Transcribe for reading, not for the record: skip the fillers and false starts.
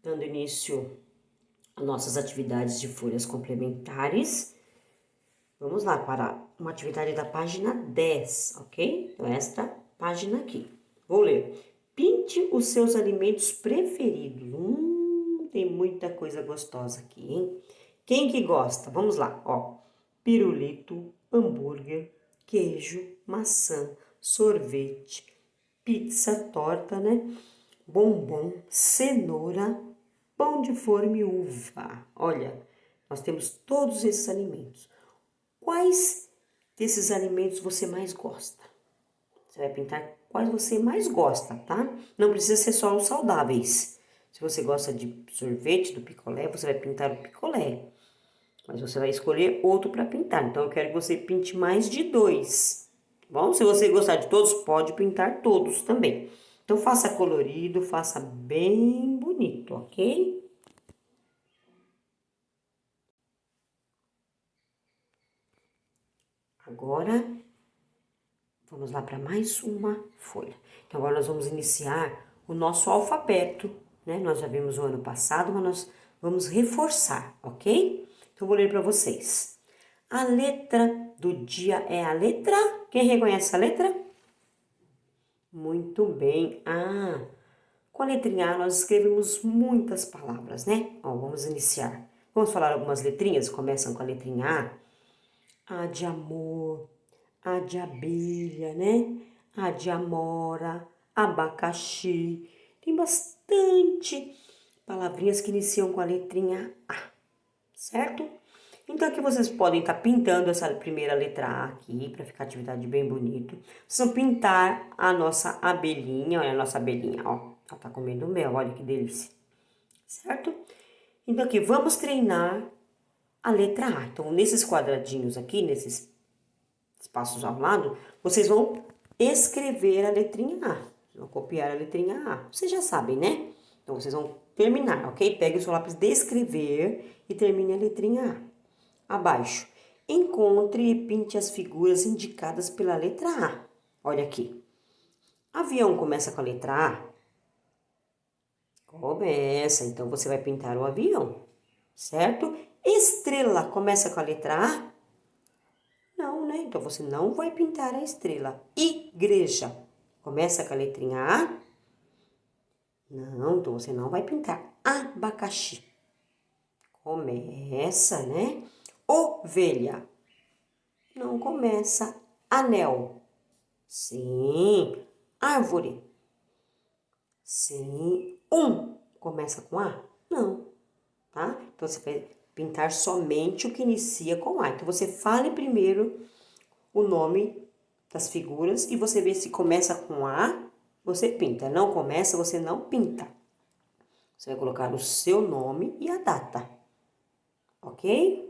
dando início às nossas atividades de folhas complementares. Vamos lá para uma atividade da página 10, ok? Então, esta página aqui. Vou ler. Pinte os seus alimentos preferidos. Tem muita coisa gostosa aqui, hein? Quem que gosta? Vamos lá, ó. Pirulito, hambúrguer, queijo, maçã, sorvete, pizza, torta, né? Bombom, cenoura, pão de forma e uva. Olha, nós temos todos esses alimentos. Quais desses alimentos você mais gosta? Você vai pintar quais você mais gosta, tá? Não precisa ser só os saudáveis. Se você gosta de sorvete, do picolé, você vai pintar o picolé. Mas você vai escolher outro para pintar. Então, eu quero que você pinte mais de 2. Bom, se você gostar de todos, pode pintar todos também. Então, faça colorido, faça bem bonito, ok? Agora, vamos lá para mais uma folha. Então, agora nós vamos iniciar o nosso alfabeto, né? Nós já vimos o ano passado, mas nós vamos reforçar, ok? Então, eu vou ler para vocês. A letra do dia é a letra... Quem reconhece a letra? Muito bem. Com a letrinha A nós escrevemos muitas palavras, né? Ó, vamos iniciar. Vamos falar algumas letrinhas que começam com a letrinha A. A de amor, A de abelha, né? A de amora, abacaxi. Tem bastante palavrinhas que iniciam com a letrinha A, certo? Então, aqui vocês podem estar pintando essa primeira letra A aqui, para ficar a atividade bem bonito. Vocês vão pintar a nossa abelhinha, olha a nossa abelhinha, ó. Ela tá comendo mel, olha que delícia. Certo? Então, aqui, vamos treinar a letra A. Então, nesses quadradinhos aqui, nesses espaços ao lado, vocês vão escrever a letrinha A. Vão copiar a letrinha A. Vocês já sabem, né? Então, vocês vão terminar, ok? Pegue o seu lápis de escrever e termine a letrinha A. Abaixo, encontre e pinte as figuras indicadas pela letra A. Olha aqui. Avião começa com a letra A? Começa, então você vai pintar o avião, certo? Estrela começa com a letra A? Não, né? Então você não vai pintar a estrela. Igreja começa com a letrinha A? Não, então você não vai pintar. Abacaxi começa, né? Ovelha. Não começa. Anel. Sim. Árvore. Sim. Começa com A? Não. Tá? Então, você vai pintar somente o que inicia com A. Então, você fale primeiro o nome das figuras e você vê se começa com A, você pinta. Não começa, você não pinta. Você vai colocar o seu nome e a data. Ok?